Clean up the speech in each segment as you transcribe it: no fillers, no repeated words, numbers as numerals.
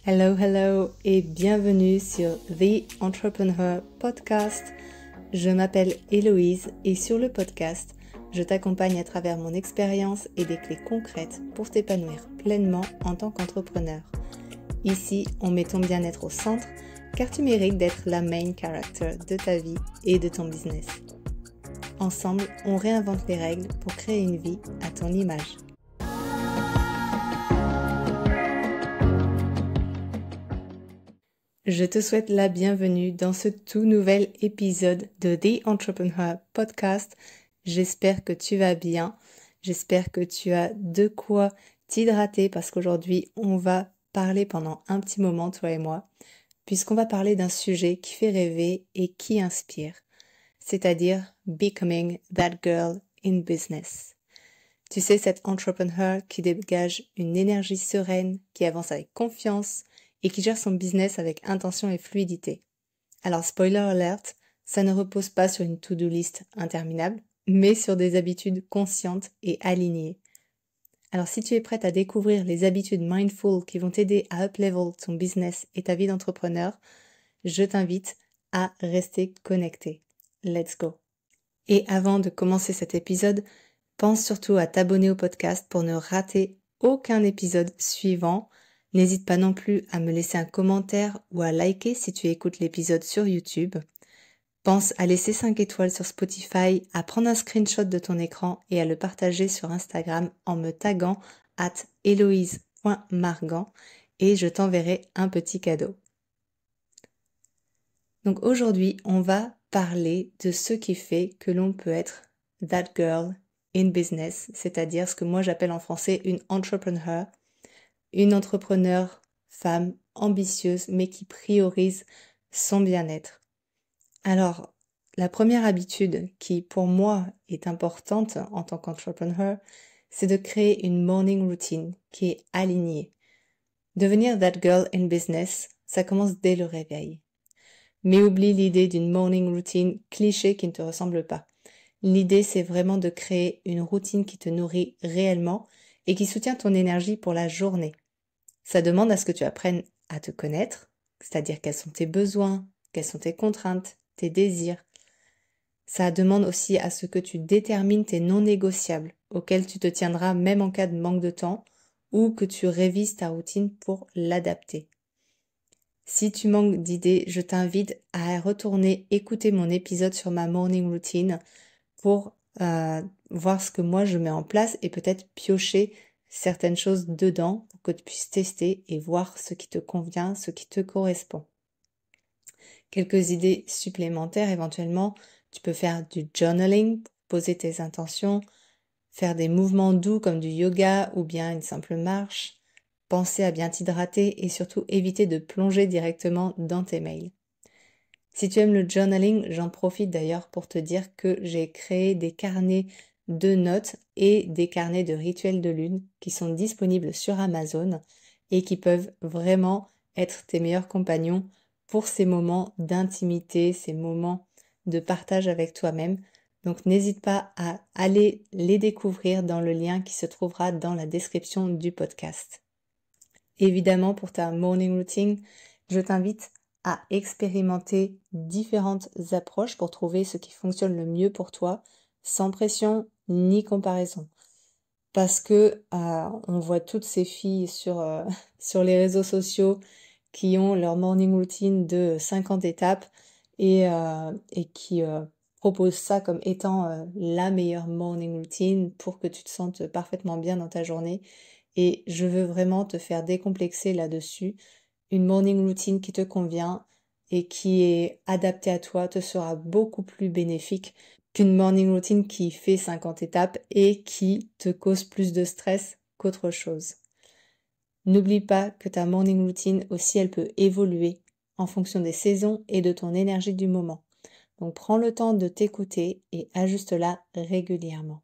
Hello, hello et bienvenue sur The Entrepreneur Podcast. Je m'appelle Héloïse et sur le podcast, je t'accompagne à travers mon expérience et des clés concrètes pour t'épanouir pleinement en tant qu'entrepreneur. Ici, on met ton bien-être au centre car tu mérites d'être la main character de ta vie et de ton business. Ensemble, on réinvente les règles pour créer une vie à ton image. Je te souhaite la bienvenue dans ce tout nouvel épisode de The Entrepreneur Podcast. J'espère que tu vas bien, j'espère que tu as de quoi t'hydrater parce qu'aujourd'hui on va parler pendant un petit moment, toi et moi, puisqu'on va parler d'un sujet qui fait rêver et qui inspire, c'est-à-dire Becoming That Girl in Business. Tu sais, cette entrepreneur qui dégage une énergie sereine, qui avance avec confiance, et qui gère son business avec intention et fluidité. Alors spoiler alert, ça ne repose pas sur une to-do list interminable, mais sur des habitudes conscientes et alignées. Alors si tu es prête à découvrir les habitudes mindful qui vont t'aider à up-level ton business et ta vie d'entrepreneur, je t'invite à rester connecté. Let's go! Et avant de commencer cet épisode, pense surtout à t'abonner au podcast pour ne rater aucun épisode suivant. N'hésite pas non plus à me laisser un commentaire ou à liker si tu écoutes l'épisode sur YouTube. Pense à laisser 5 étoiles sur Spotify, à prendre un screenshot de ton écran et à le partager sur Instagram en me taguant @heloise.margan et je t'enverrai un petit cadeau. Donc aujourd'hui, on va parler de ce qui fait que l'on peut être that girl in business, c'est-à-dire ce que moi j'appelle en français une entrepreneur femme ambitieuse mais qui priorise son bien-être. Alors, la première habitude qui pour moi est importante en tant qu'entrepreneur, c'est de créer une morning routine qui est alignée. Devenir that girl in business, ça commence dès le réveil. Mais oublie l'idée d'une morning routine cliché qui ne te ressemble pas. L'idée, c'est vraiment de créer une routine qui te nourrit réellement et qui soutient ton énergie pour la journée. Ça demande à ce que tu apprennes à te connaître, c'est-à-dire quels sont tes besoins, quelles sont tes contraintes, tes désirs. Ça demande aussi à ce que tu détermines tes non négociables, auxquels tu te tiendras même en cas de manque de temps, ou que tu révises ta routine pour l'adapter. Si tu manques d'idées, je t'invite à retourner écouter mon épisode sur ma morning routine pour voir ce que moi je mets en place et peut-être piocher certaines choses dedans pour que tu puisses tester et voir ce qui te convient, ce qui te correspond. Quelques idées supplémentaires éventuellement, tu peux faire du journaling, poser tes intentions, faire des mouvements doux comme du yoga ou bien une simple marche, penser à bien t'hydrater et surtout éviter de plonger directement dans tes mails. Si tu aimes le journaling, j'en profite d'ailleurs pour te dire que j'ai créé des carnets de notes et des carnets de rituels de lune qui sont disponibles sur Amazon et qui peuvent vraiment être tes meilleurs compagnons pour ces moments d'intimité, ces moments de partage avec toi-même. Donc n'hésite pas à aller les découvrir dans le lien qui se trouvera dans la description du podcast. Évidemment, pour ta morning routine, je t'invite à expérimenter différentes approches pour trouver ce qui fonctionne le mieux pour toi, sans pression ni comparaison. Parce que on voit toutes ces filles sur les réseaux sociaux qui ont leur morning routine de 50 étapes et qui proposent ça comme étant la meilleure morning routine pour que tu te sentes parfaitement bien dans ta journée. Et je veux vraiment te faire décomplexer là-dessus. Une morning routine qui te convient et qui est adaptée à toi te sera beaucoup plus bénéfique qu'une morning routine qui fait 50 étapes et qui te cause plus de stress qu'autre chose. N'oublie pas que ta morning routine aussi, elle peut évoluer en fonction des saisons et de ton énergie du moment. Donc prends le temps de t'écouter et ajuste-la régulièrement.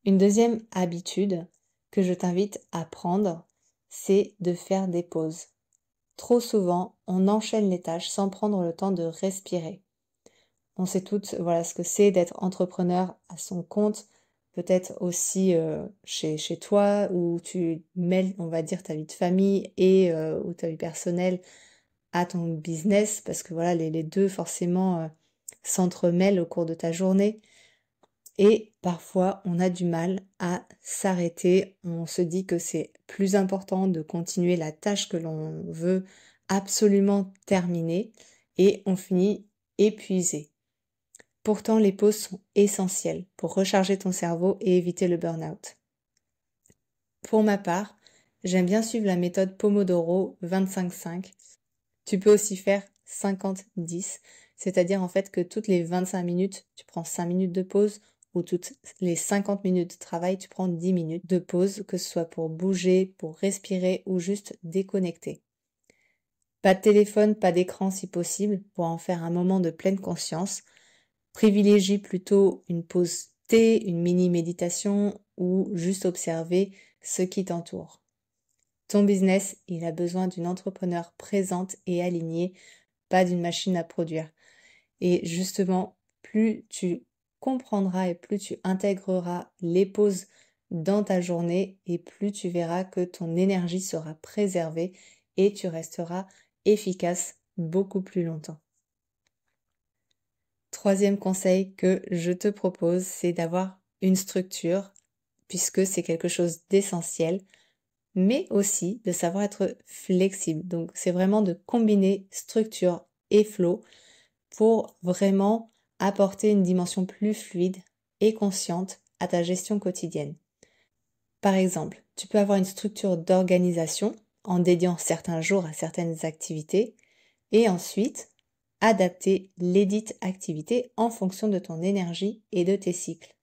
Une deuxième habitude que je t'invite à prendre, c'est de faire des pauses. Trop souvent, on enchaîne les tâches sans prendre le temps de respirer. On sait toutes, ce que c'est d'être entrepreneur à son compte, peut-être aussi chez toi, où tu mêles, on va dire, ta vie de famille et ou ta vie personnelle à ton business, parce que voilà, les deux forcément s'entremêlent au cours de ta journée. Et parfois, on a du mal à s'arrêter. On se dit que c'est plus important de continuer la tâche que l'on veut absolument terminer et on finit épuisé. Pourtant, les pauses sont essentielles pour recharger ton cerveau et éviter le burn-out. Pour ma part, j'aime bien suivre la méthode Pomodoro 25-5. Tu peux aussi faire 50-10, c'est-à-dire en fait que toutes les 25 minutes, tu prends 5 minutes de pause, ou toutes les 50 minutes de travail, tu prends 10 minutes de pause, que ce soit pour bouger, pour respirer ou juste déconnecter. Pas de téléphone, pas d'écran si possible, pour en faire un moment de pleine conscience. Privilégie plutôt une pause thé, une mini-méditation ou juste observer ce qui t'entoure. Ton business, il a besoin d'une entrepreneur présente et alignée, pas d'une machine à produire. Et justement, plus tu comprendras et plus tu intégreras les pauses dans ta journée et plus tu verras que ton énergie sera préservée et tu resteras efficace beaucoup plus longtemps. Troisième conseil que je te propose, c'est d'avoir une structure, puisque c'est quelque chose d'essentiel, mais aussi de savoir être flexible. Donc c'est vraiment de combiner structure et flow pour vraiment apporter une dimension plus fluide et consciente à ta gestion quotidienne. Par exemple, tu peux avoir une structure d'organisation en dédiant certains jours à certaines activités et ensuite adapter lesdites activités en fonction de ton énergie et de tes cycles.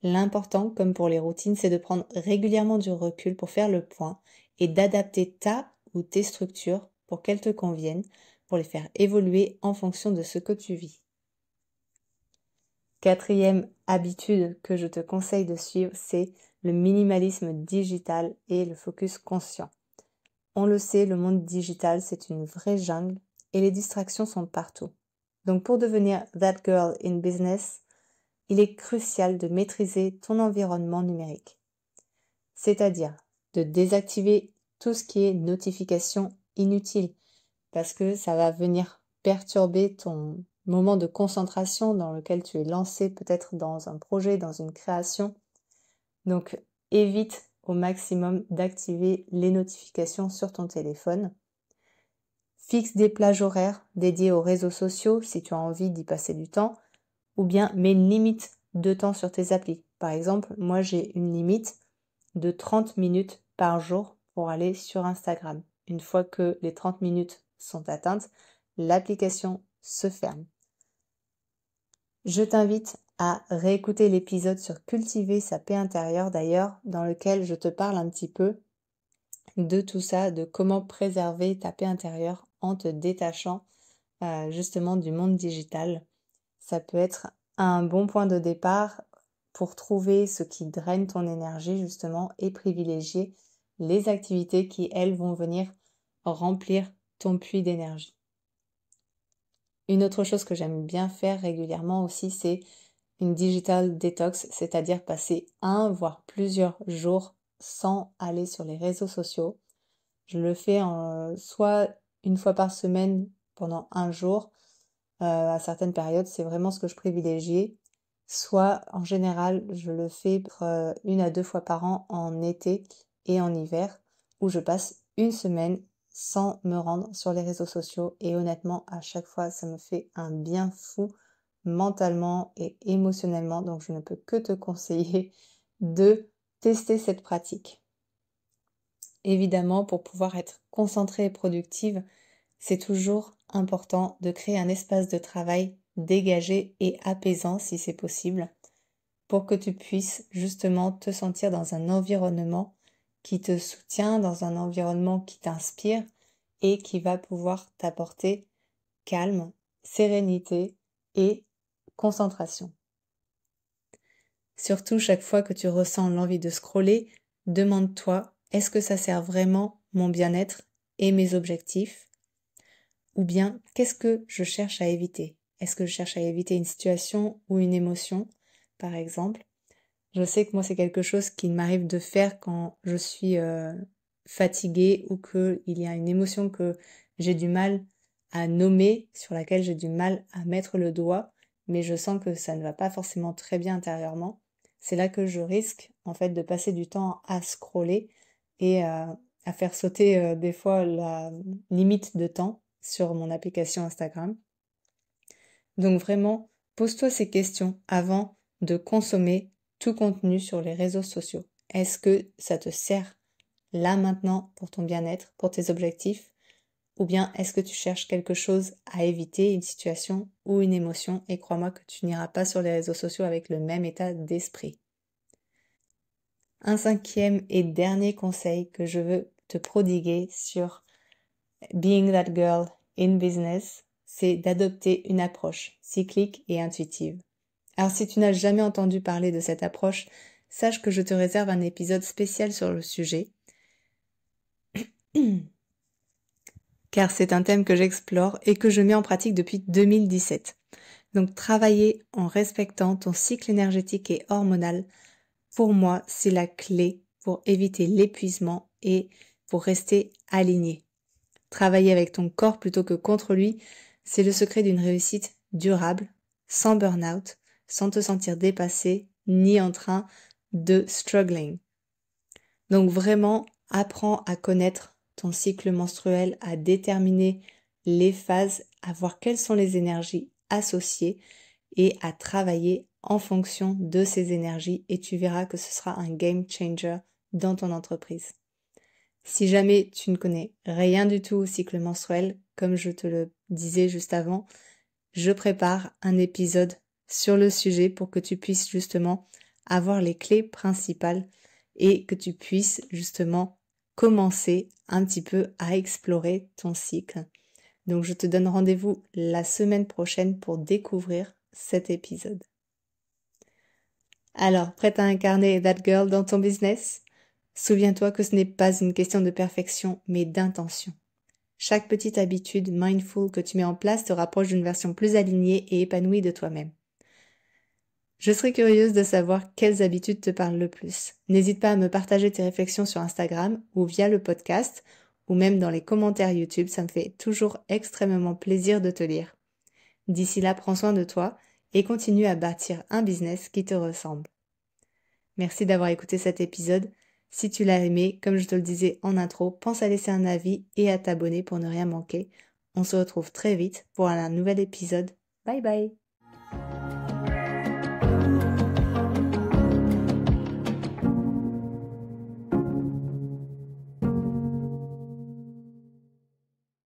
L'important, comme pour les routines, c'est de prendre régulièrement du recul pour faire le point et d'adapter ta ou tes structures pour qu'elles te conviennent, pour les faire évoluer en fonction de ce que tu vis. Quatrième habitude que je te conseille de suivre, c'est le minimalisme digital et le focus conscient. On le sait, le monde digital, c'est une vraie jungle et les distractions sont partout. Donc pour devenir that girl in business, il est crucial de maîtriser ton environnement numérique. C'est-à-dire de désactiver tout ce qui est notification inutile parce que ça va venir perturber ton moment de concentration dans lequel tu es lancé peut-être dans un projet, dans une création. Donc évite au maximum d'activer les notifications sur ton téléphone. Fixe des plages horaires dédiées aux réseaux sociaux si tu as envie d'y passer du temps, ou bien mets une limite de temps sur tes applis. Par exemple, moi j'ai une limite de 30 minutes par jour pour aller sur Instagram. Une fois que les 30 minutes sont atteintes, l'application se ferme. Je t'invite à réécouter l'épisode sur cultiver sa paix intérieure d'ailleurs, dans lequel je te parle un petit peu de tout ça, de comment préserver ta paix intérieure en te détachant justement du monde digital. Ça peut être un bon point de départ pour trouver ce qui draine ton énergie justement et privilégier les activités qui, elles, vont venir remplir ton puits d'énergie. Une autre chose que j'aime bien faire régulièrement aussi, c'est une digital detox, c'est-à-dire passer un voire plusieurs jours sans aller sur les réseaux sociaux. Je le fais soit une fois par semaine pendant un jour, à certaines périodes, c'est vraiment ce que je privilégie. Soit en général, je le fais une à deux fois par an en été et en hiver, où je passe une semaine sans me rendre sur les réseaux sociaux. Et honnêtement, à chaque fois, ça me fait un bien fou mentalement et émotionnellement. Donc, je ne peux que te conseiller de tester cette pratique. Évidemment, pour pouvoir être concentrée et productive, c'est toujours important de créer un espace de travail dégagé et apaisant si c'est possible, pour que tu puisses justement te sentir dans un environnement qui te soutient, dans un environnement qui t'inspire et qui va pouvoir t'apporter calme, sérénité et concentration. Surtout, chaque fois que tu ressens l'envie de scroller, demande-toi, est-ce que ça sert vraiment mon bien-être et mes objectifs ? Ou bien, qu'est-ce que je cherche à éviter ? Est-ce que je cherche à éviter une situation ou une émotion, par exemple ? Je sais que moi, c'est quelque chose qui m'arrive de faire quand je suis fatiguée ou qu'il y a une émotion que j'ai du mal à nommer, sur laquelle j'ai du mal à mettre le doigt, mais je sens que ça ne va pas forcément très bien intérieurement. C'est là que je risque, en fait, de passer du temps à scroller et à faire sauter des fois la limite de temps sur mon application Instagram. Donc vraiment, pose-toi ces questions avant de consommer tout contenu sur les réseaux sociaux. Est-ce que ça te sert là maintenant pour ton bien-être, pour tes objectifs? Ou bien est-ce que tu cherches quelque chose à éviter, une situation ou une émotion? Et crois-moi que tu n'iras pas sur les réseaux sociaux avec le même état d'esprit. Un cinquième et dernier conseil que je veux te prodiguer sur Being That Girl in Business, c'est d'adopter une approche cyclique et intuitive. Alors si tu n'as jamais entendu parler de cette approche, sache que je te réserve un épisode spécial sur le sujet, car c'est un thème que j'explore et que je mets en pratique depuis 2017. Donc travailler en respectant ton cycle énergétique et hormonal, pour moi, c'est la clé pour éviter l'épuisement et pour rester aligné. Travailler avec ton corps plutôt que contre lui, c'est le secret d'une réussite durable, sans burn-out, sans te sentir dépassé, ni en train de struggling. Donc vraiment, apprends à connaître ton cycle menstruel, à déterminer les phases, à voir quelles sont les énergies associées et à travailler en fonction de ces énergies et tu verras que ce sera un game changer dans ton entreprise. Si jamais tu ne connais rien du tout au cycle menstruel, comme je te le disais juste avant, je prépare un épisode sur le sujet pour que tu puisses justement avoir les clés principales et que tu puisses justement commencer un petit peu à explorer ton cycle. Donc je te donne rendez-vous la semaine prochaine pour découvrir cet épisode. Alors, prête à incarner That Girl dans ton business? Souviens-toi que ce n'est pas une question de perfection, mais d'intention. Chaque petite habitude mindful que tu mets en place te rapproche d'une version plus alignée et épanouie de toi-même. Je serais curieuse de savoir quelles habitudes te parlent le plus. N'hésite pas à me partager tes réflexions sur Instagram ou via le podcast ou même dans les commentaires YouTube, ça me fait toujours extrêmement plaisir de te lire. D'ici là, prends soin de toi et continue à bâtir un business qui te ressemble. Merci d'avoir écouté cet épisode. Si tu l'as aimé, comme je te le disais en intro, pense à laisser un avis et à t'abonner pour ne rien manquer. On se retrouve très vite pour un nouvel épisode. Bye bye!